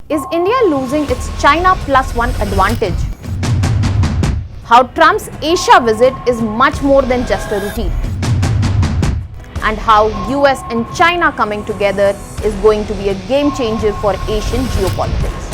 Is India losing its China +1 advantage? How Trump's Asia visit is much more than just a routine. And how US and China coming together is going to be a game changer for Asian geopolitics.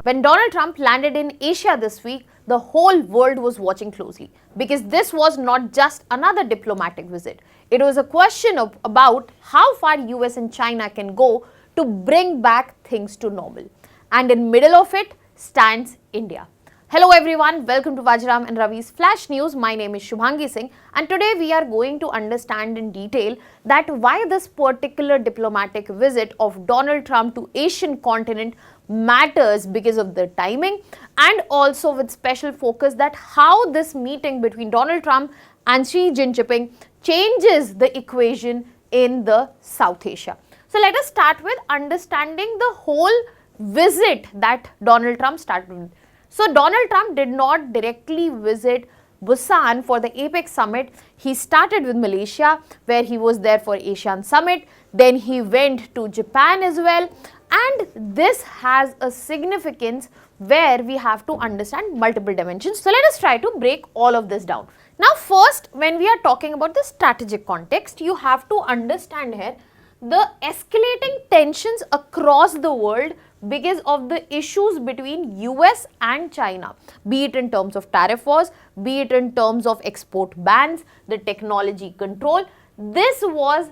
When Donald Trump landed in Asia this week, the whole world was watching closely because this was not just another diplomatic visit. It was a question about how far US and China can go to bring back things to normal. And in middle of it stands India. Hello everyone, welcome to Vajiram and Ravi's Flash News. My name is Shubhangi Singh and today we are going to understand in detail that why this particular diplomatic visit of Donald Trump to Asian continent matters because of the timing, and also with special focus that how this meeting between Donald Trump and Xi Jinping changes the equation in the South Asia. So let us start with understanding the whole visit that Donald Trump started with. So Donald Trump did not directly visit Busan for the APEC summit. He started with Malaysia, where he was there for Asian summit. Then he went to Japan as well. And this has a significance where we have to understand multiple dimensions. So let us try to break all of this down. Now first, when we are talking about the strategic context, you have to understand here the escalating tensions across the world because of the issues between US and China, be it in terms of tariff wars, be it in terms of export bans, the technology control. This was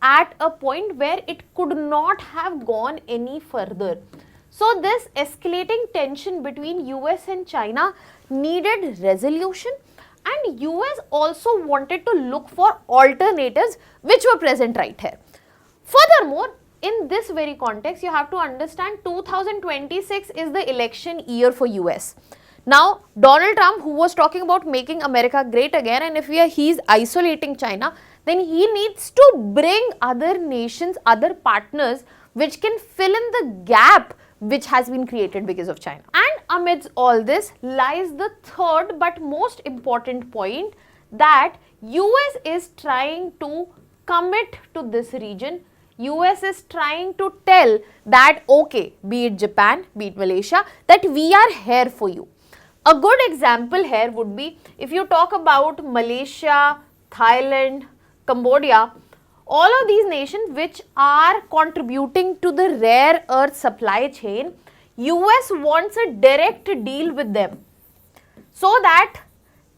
at a point where it could not have gone any further. So this escalating tension between US and China needed resolution, and US also wanted to look for alternatives which were present right here. Furthermore, in this very context, you have to understand 2026 is the election year for US. Now, Donald Trump, who was talking about making America great again, and if he's isolating China, then he needs to bring other nations, other partners, which can fill in the gap which has been created because of China. And amidst all this lies the third but most important point, that US is trying to commit to this region. US is trying to tell that, okay, be it Japan, be it Malaysia, that we are here for you. A good example here would be if you talk about Malaysia, Thailand, Cambodia, all of these nations which are contributing to the rare earth supply chain, US wants a direct deal with them so that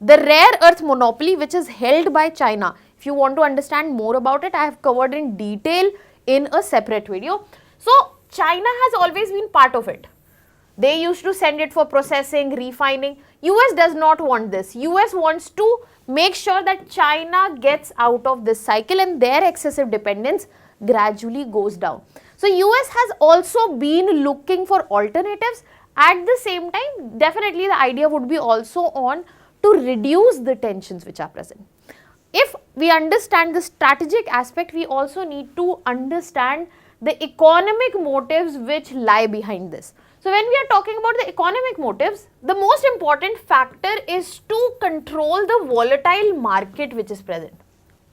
the rare earth monopoly which is held by China, if you want to understand more about it, I have covered in detail in a separate video. So China has always been part of it. They used to send it for processing, refining. US does not want this. US wants to make sure that China gets out of this cycle and their excessive dependence gradually goes down. So US has also been looking for alternatives. At the same time, definitely the idea would be also on to reduce the tensions which are present. If we understand the strategic aspect, we also need to understand the economic motives which lie behind this. So when we are talking about the economic motives, the most important factor is to control the volatile market which is present.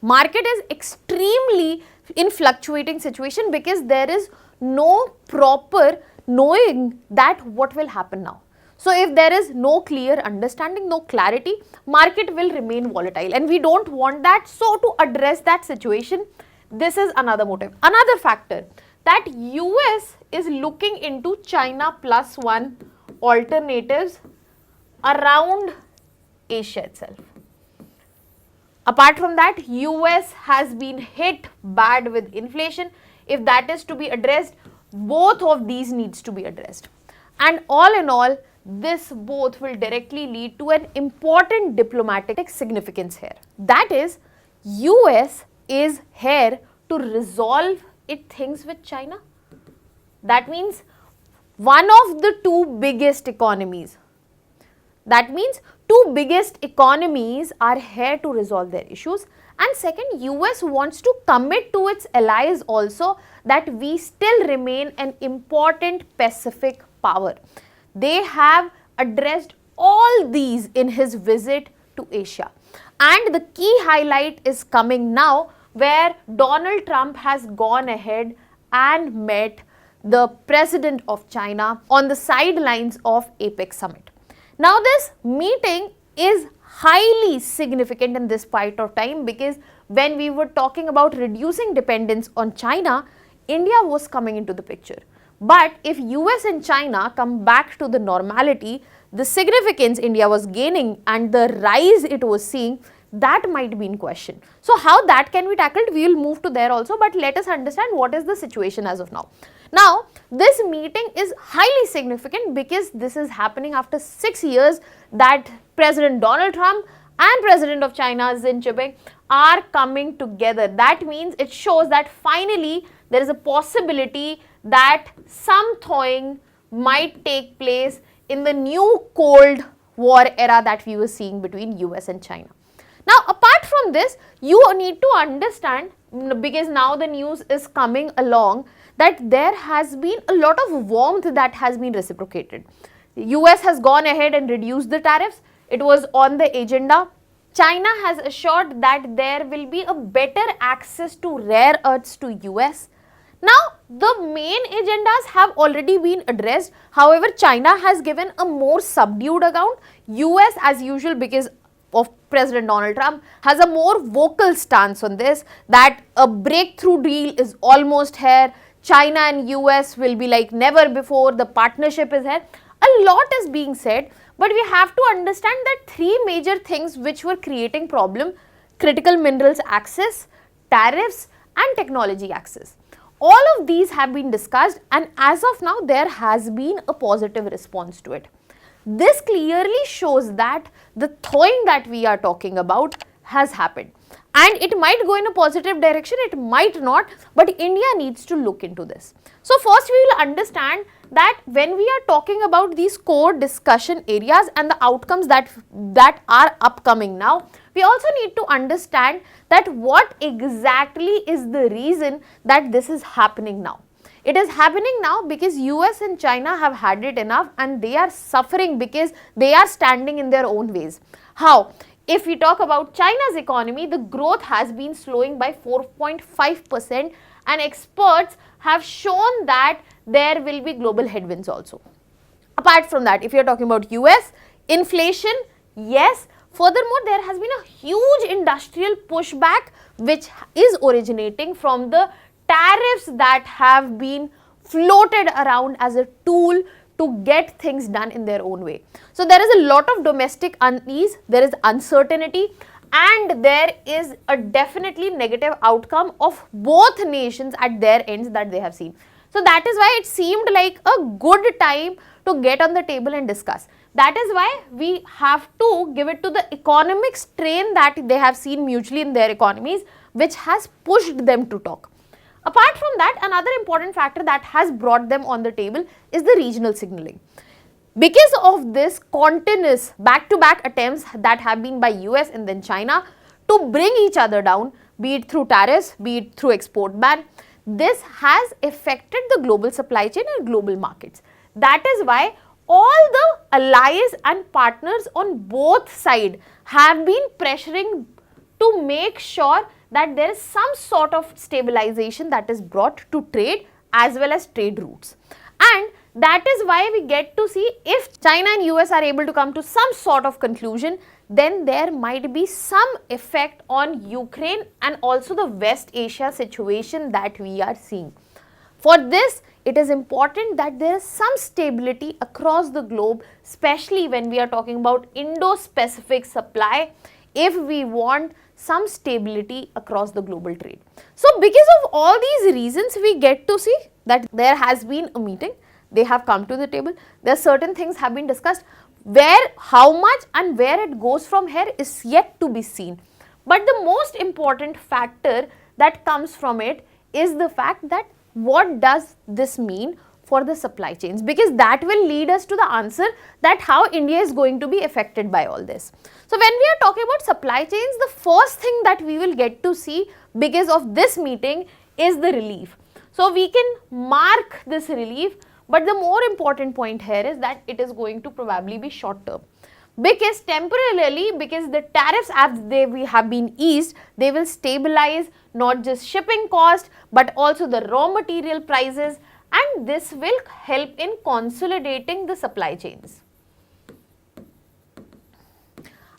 Market is extremely in fluctuating situation because there is no proper knowing that what will happen now. So if there is no clear understanding, no clarity, market will remain volatile, and we don't want that. So to address that situation, this is another motive. Another factor, that US is looking into China +1 alternatives around Asia itself. Apart from that, US has been hit bad with inflation. If that is to be addressed, both of these needs to be addressed. And all in all, this both will directly lead to an important diplomatic significance here. That is, US is here to resolve its things with China. That means one of the two biggest economies. That means two biggest economies are here to resolve their issues. And second, US wants to commit to its allies also that we still remain an important Pacific power. They have addressed all these in his visit to Asia. And the key highlight is coming now, where Donald Trump has gone ahead and met the president of China on the sidelines of APEC summit. Now this meeting is highly significant in this point of time, because when we were talking about reducing dependence on China, India was coming into the picture. But if US and China come back to the normality, the significance India was gaining and the rise it was seeing, that might be in question. So how that can be tackled, we will move to there also, but let us understand what is the situation as of now. Now, this meeting is highly significant because this is happening after 6 years that President Donald Trump and President of China Xi Jinping are coming together. That means it shows that finally there is a possibility that some thawing might take place in the new Cold War era that we were seeing between US and China. Now, apart from this, you need to understand, because now the news is coming along, that there has been a lot of warmth that has been reciprocated. The US has gone ahead and reduced the tariffs. It was on the agenda. China has assured that there will be a better access to rare earths to US. Now, the main agendas have already been addressed. However, China has given a more subdued account. US, as usual, because of President Donald Trump, has a more vocal stance on this, that a breakthrough deal is almost here. China and US will be like never before. The partnership is here. A lot is being said, but we have to understand that three major things which were creating problem: critical minerals access, tariffs, and technology access. All of these have been discussed, and as of now there has been a positive response to it. This clearly shows that the thawing that we are talking about has happened, and it might go in a positive direction, it might not, but India needs to look into this. So first we will understand that when we are talking about these core discussion areas and the outcomes that are upcoming now, we also need to understand that what exactly is the reason that this is happening now. It is happening now because US and China have had it enough and they are suffering because they are standing in their own ways. How? If we talk about China's economy, the growth has been slowing by 4.5%, and experts have shown that there will be global headwinds also. Apart from that, if you are talking about US, inflation, yes. Furthermore, there has been a huge industrial pushback which is originating from the tariffs that have been floated around as a tool to get things done in their own way. So there is a lot of domestic unease, there is uncertainty, and there is a definitely negative outcome of both nations at their ends that they have seen. So that is why it seemed like a good time to get on the table and discuss. That is why we have to give it to the economic strain that they have seen mutually in their economies, which has pushed them to talk. Apart from that, another important factor that has brought them on the table is the regional signaling. Because of this continuous back-to-back attempts that have been by US and then China to bring each other down, be it through tariffs, be it through export ban, this has affected the global supply chain and global markets. That is why all the allies and partners on both sides have been pressuring to make sure that there is some sort of stabilization that is brought to trade as well as trade routes. And that is why we get to see if China and US are able to come to some sort of conclusion, then there might be some effect on Ukraine and also the West Asia situation that we are seeing. For this, it is important that there is some stability across the globe, especially when we are talking about Indo-Pacific supply, if we want some stability across the global trade. So because of all these reasons, we get to see that there has been a meeting, they have come to the table, there are certain things have been discussed, where, how much and where it goes from here is yet to be seen. But the most important factor that comes from it is the fact that what does this mean for the supply chains, because that will lead us to the answer that how India is going to be affected by all this. So when we are talking about supply chains, the first thing that we will get to see because of this meeting is the relief. So we can mark this relief, but the more important point here is that it is going to probably be short term. because temporarily, because the tariffs as we have been eased, they will stabilize not just shipping cost but also the raw material prices, and this will help in consolidating the supply chains.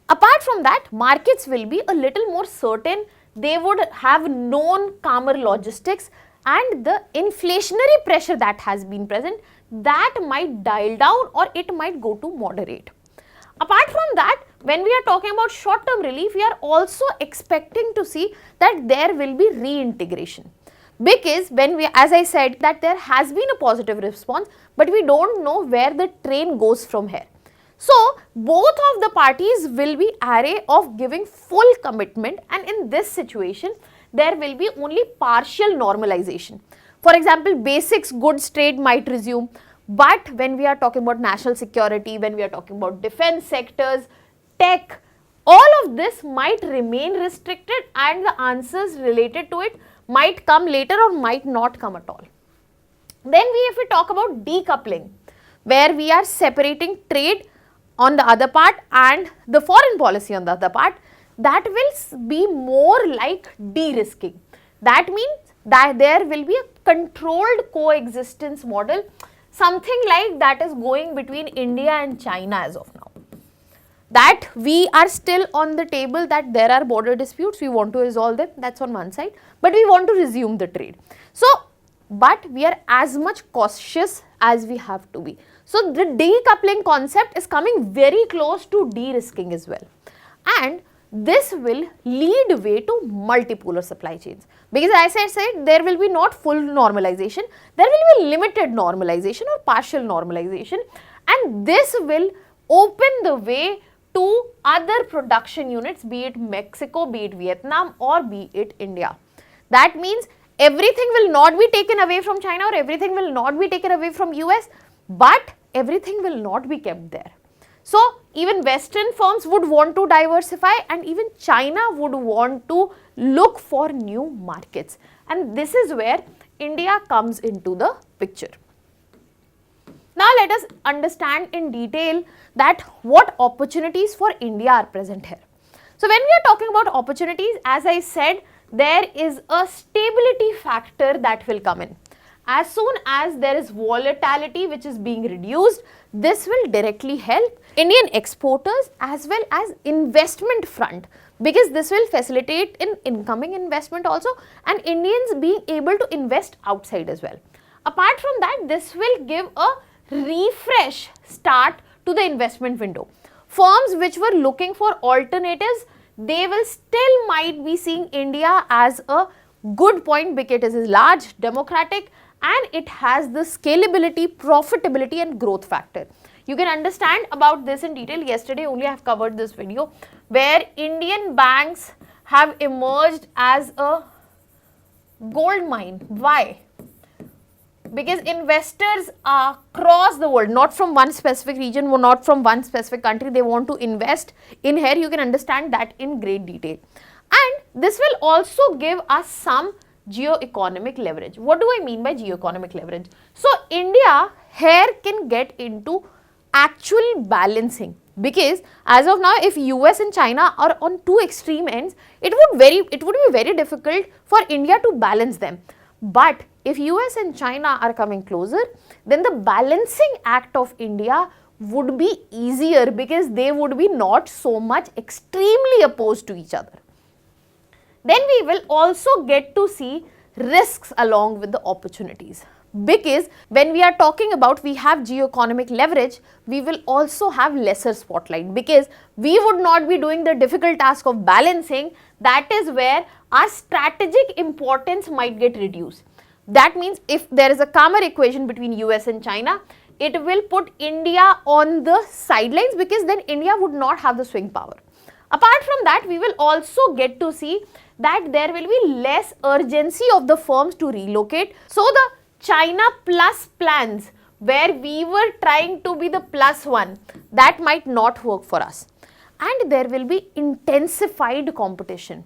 Apart from that, markets will be a little more certain. They would have known calmer logistics, and the inflationary pressure that has been present, that might dial down or it might go to moderate. Apart from that, when we are talking about short-term relief, we are also expecting to see that there will be reintegration. Because when we, as I said, that there has been a positive response, but we don't know where the train goes from here. So, both of the parties will be array of giving full commitment, and in this situation, there will be only partial normalization. For example, basics goods trade might resume, but when we are talking about national security, when we are talking about defense sectors, tech, all of this might remain restricted, and the answers related to it might come later or might not come at all. Then if we talk about decoupling, where we are separating trade on the other part and the foreign policy on the other part, that will be more like de-risking. That means that there will be a controlled coexistence model, something like that is going between India and China as of now. That we are still on the table, that there are border disputes, we want to resolve them, that's on one side, but we want to resume the trade. So, but we are as much cautious as we have to be. So, the decoupling concept is coming very close to de-risking as well, and this will lead way to multipolar supply chains, because as I said, there will be not full normalization, there will be limited normalization or partial normalization, and this will open the way to other production units, be it Mexico, be it Vietnam, or be it India. That means everything will not be taken away from China or everything will not be taken away from US, but everything will not be kept there. So, even Western firms would want to diversify, and even China would want to look for new markets, and this is where India comes into the picture. Now, let us understand in detail that what opportunities for India are present here. So, when we are talking about opportunities, as I said, there is a stability factor that will come in. As soon as there is volatility which is being reduced, this will directly help Indian exporters as well as investment front, because this will facilitate in incoming investment also, and Indians being able to invest outside as well. Apart from that, this will give a refresh start to the investment window. Firms which were looking for alternatives, they will still might be seeing India as a good point, because it is large, democratic, and it has the scalability, profitability and growth factor. You can understand about this in detail. Yesterday only I have covered this video, where Indian banks have emerged as a gold mine. Why? Because investors across the world, not from one specific region, not from one specific country, they want to invest in here. You can understand that in great detail. And this will also give us some geo-economic leverage. What do I mean by geo-economic leverage? So, India here can get into actual balancing, because as of now, if US and China are on two extreme ends, it would be very difficult for India to balance them. But if US and China are coming closer, then the balancing act of India would be easier, because they would be not so much extremely opposed to each other. Then we will also get to see risks along with the opportunities, because when we are talking about we have geo-economic leverage, we will also have lesser spotlight, because we would not be doing the difficult task of balancing. That is where our strategic importance might get reduced. That means if there is a calmer equation between US and China, it will put India on the sidelines, because then India would not have the swing power. Apart from that, we will also get to see that there will be less urgency of the firms to relocate. So, the China plus plans, where we were trying to be the plus one, that might not work for us. And there will be intensified competition.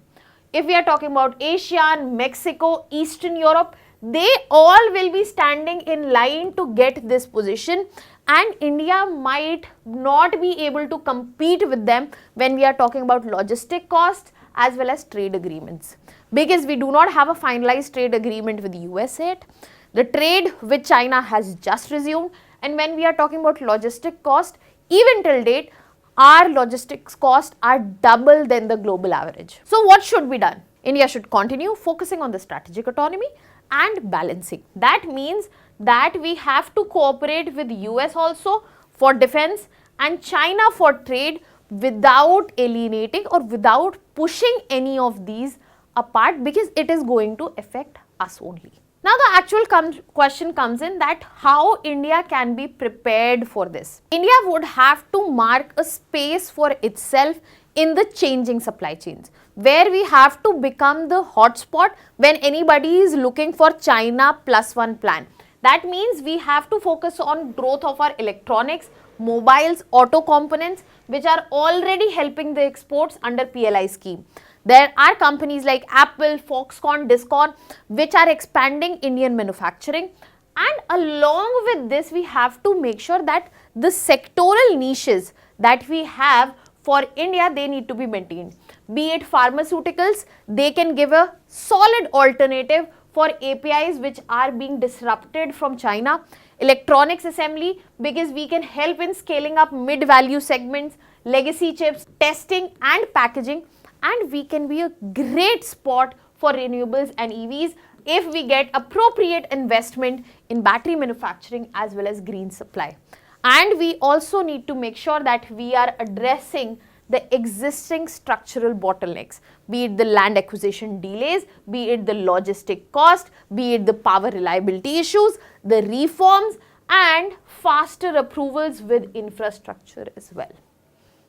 If we are talking about ASEAN, Mexico, Eastern Europe, they all will be standing in line to get this position, and India might not be able to compete with them when we are talking about logistic costs as well as trade agreements, because we do not have a finalized trade agreement with the US yet. The trade with China has just resumed, and when we are talking about logistic cost, even till date, our logistics costs are double than the global average. So what should be done? India should continue focusing on the strategic autonomy and balancing. That means that we have to cooperate with US also for defense and China for trade without alienating or without pushing any of these apart, because it is going to affect us only. Now the actual question comes in that how India can be prepared for this. India would have to mark a space for itself in the changing supply chains, where we have to become the hotspot when anybody is looking for China plus one plan. That means we have to focus on growth of our electronics, mobiles, auto components, which are already helping the exports under PLI scheme. There are companies like Apple, Foxconn, Discon, which are expanding Indian manufacturing. And along with this, we have to make sure that the sectoral niches that we have for India, they need to be maintained. Be it pharmaceuticals, they can give a solid alternative for APIs which are being disrupted from China. Electronics assembly, because we can help in scaling up mid-value segments, legacy chips, testing and packaging. And we can be a great spot for renewables and EVs if we get appropriate investment in battery manufacturing as well as green supply. And we also need to make sure that we are addressing the existing structural bottlenecks, be it the land acquisition delays, be it the logistic cost, be it the power reliability issues, the reforms and faster approvals with infrastructure as well.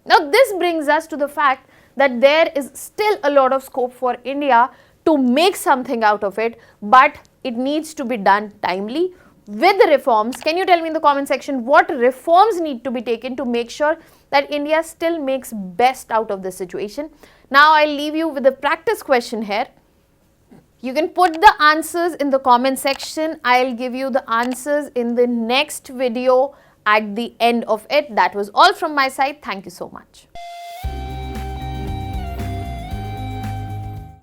Now this brings us to the fact that there is still a lot of scope for India to make something out of it, but it needs to be done timely with the reforms. Can you tell me in the comment section what reforms need to be taken to make sure that India still makes best out of this situation? Now I'll leave you with a practice question here. You can put the answers in the comment section. I'll give you the answers in the next video at the end of it. That was all from my side. Thank you so much.